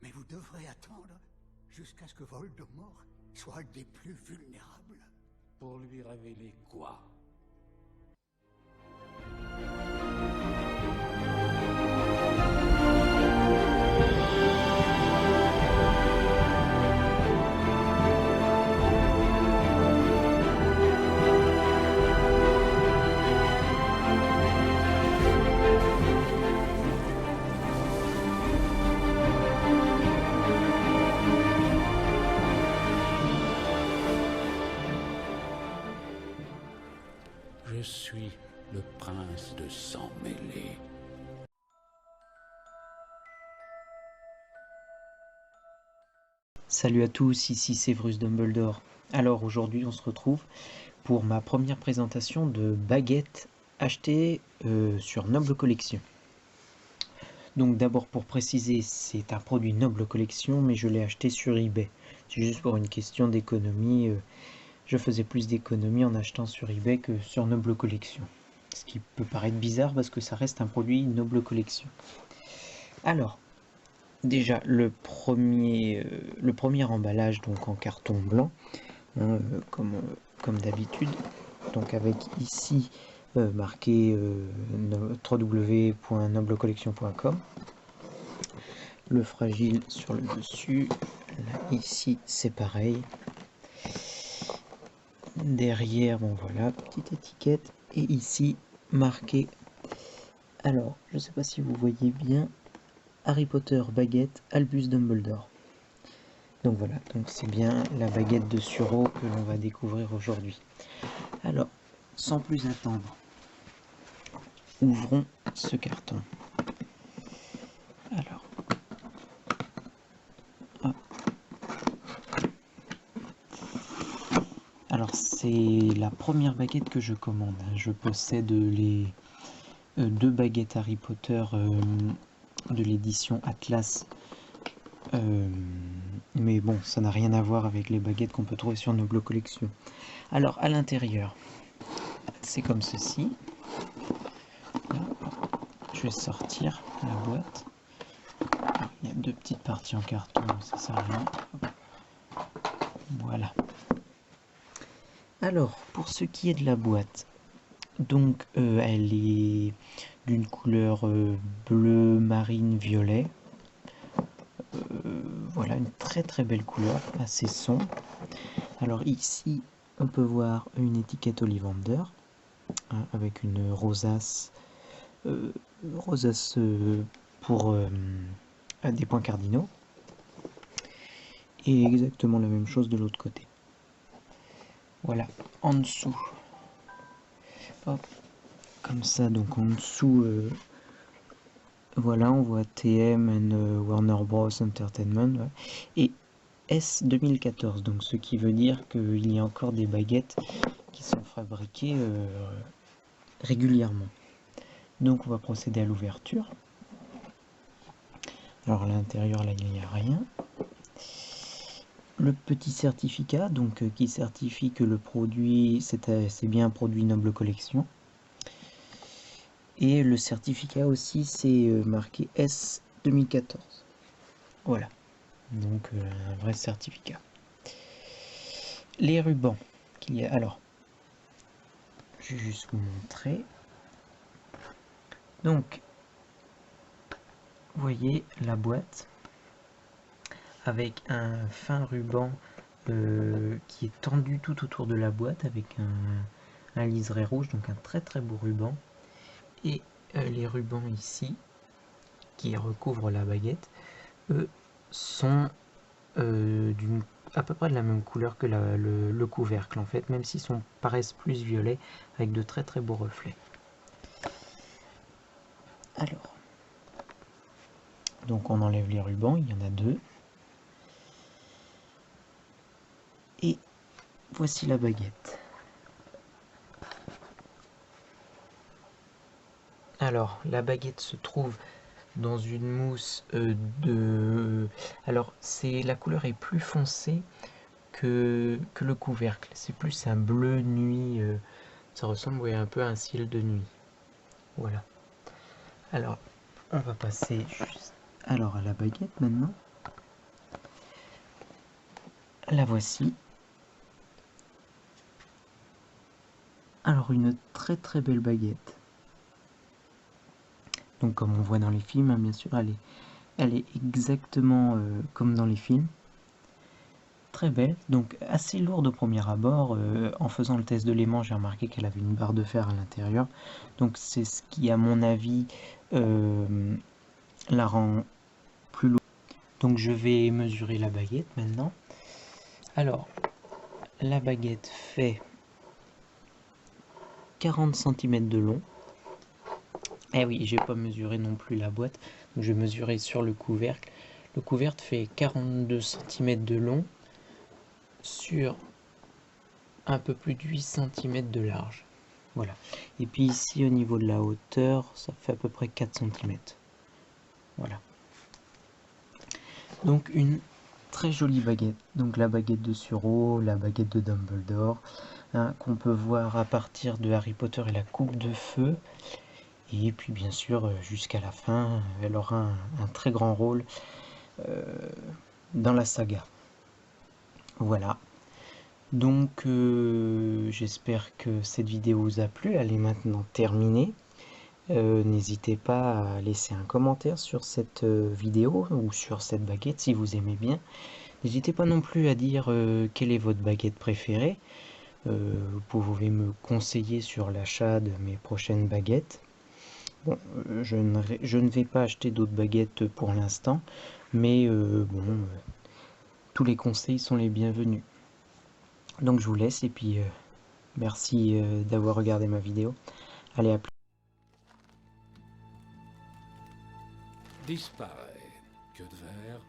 Mais vous devrez attendre jusqu'à ce que Voldemort soit des plus vulnérables. Pour lui révéler quoi? Je suis le prince de sang mêlé. Salut à tous, ici Severus Dumbledore. Alors aujourd'hui on se retrouve pour ma première présentation de baguettes achetées sur Noble Collection. Donc d'abord pour préciser, c'est un produit Noble Collection mais je l'ai acheté sur eBay. C'est juste pour une question d'économie. Je faisais plus d'économie en achetant sur eBay que sur Noble Collection. Ce qui peut paraître bizarre parce que ça reste un produit Noble Collection. Alors, déjà le premier emballage donc en carton blanc, hein, comme d'habitude, donc avec ici marqué www.noblecollection.com, le fragile sur le dessus, là ici c'est pareil. Derrière, bon voilà, petite étiquette, et ici marqué, alors je sais pas si vous voyez bien, Harry Potter baguette Albus Dumbledore. Donc voilà, donc c'est bien la baguette de Suro que l'on va découvrir aujourd'hui. Alors, sans plus attendre, ouvrons ce carton. Alors, hop. Alors c'est la première baguette que je commande. Je possède les deux baguettes Harry Potter de l'édition Atlas. Mais bon, ça n'a rien à voir avec les baguettes qu'on peut trouver sur Noble Collection. Alors, à l'intérieur, c'est comme ceci. Là, je vais sortir la boîte. Alors, il y a deux petites parties en carton, ça sert à rien. Voilà. Alors, pour ce qui est de la boîte, donc elle est d'une couleur bleu marine violet. Voilà, une très très belle couleur, assez sombre. Alors ici, on peut voir une étiquette Ollivander, hein, avec une rosace, pour des points cardinaux. Et exactement la même chose de l'autre côté. Voilà, en dessous. Hop, comme ça, donc en dessous, voilà, on voit TM and Warner Bros Entertainment, ouais. Et S 2014, donc ce qui veut dire qu'il y a encore des baguettes qui sont fabriquées régulièrement. Donc on va procéder à l'ouverture. Alors à l'intérieur là il n'y a rien. Le petit certificat donc qui certifie que le produit c'est bien un produit Noble Collection. Et le certificat aussi c'est marqué S 2014. Voilà. Donc un vrai certificat. Les rubans qu'il y a. Alors, je vais juste vous montrer. Donc, vous voyez la boîte avec un fin ruban qui est tendu tout autour de la boîte avec un liseré rouge, donc un très très beau ruban. Et les rubans ici qui recouvrent la baguette, eux, sont à peu près de la même couleur que le couvercle en fait, même s'ils paraissent plus violets avec de très très beaux reflets. Alors, donc on enlève les rubans, il y en a deux. Et voici la baguette. Alors, la baguette se trouve dans une mousse Alors, la couleur est plus foncée que le couvercle. C'est plus un bleu nuit. Ça ressemble un peu à un ciel de nuit. Voilà. Alors, on va passer juste à la baguette maintenant. La voici. Alors une très très belle baguette. Donc comme on voit dans les films, hein, bien sûr, elle est exactement comme dans les films. Très belle, donc assez lourde au premier abord. En faisant le test de l'aimant, j'ai remarqué qu'elle avait une barre de fer à l'intérieur. Donc c'est ce qui, à mon avis, la rend plus lourde. Donc je vais mesurer la baguette maintenant. Alors, la baguette fait 40 cm de long. Eh oui, j'ai pas mesuré non plus la boîte, donc je vais mesurer sur le couvercle. Le couvercle fait 42 cm de long sur un peu plus de 8 cm de large. Voilà. Et puis ici au niveau de la hauteur, ça fait à peu près 4 cm. Voilà. Donc une très jolie baguette. Donc la baguette de Suro, la baguette de Dumbledore, hein, qu'on peut voir à partir de Harry Potter et la coupe de feu. Et puis bien sûr, jusqu'à la fin, elle aura un très grand rôle dans la saga. Voilà. Donc j'espère que cette vidéo vous a plu. Elle est maintenant terminée. N'hésitez pas à laisser un commentaire sur cette vidéo ou sur cette baguette si vous aimez bien. N'hésitez pas non plus à dire quelle est votre baguette préférée. Vous pouvez me conseiller sur l'achat de mes prochaines baguettes. Bon, je ne vais pas acheter d'autres baguettes pour l'instant, mais bon, tous les conseils sont les bienvenus. Donc je vous laisse et puis merci d'avoir regardé ma vidéo. Allez, à plus. Disparaît. Que de verre.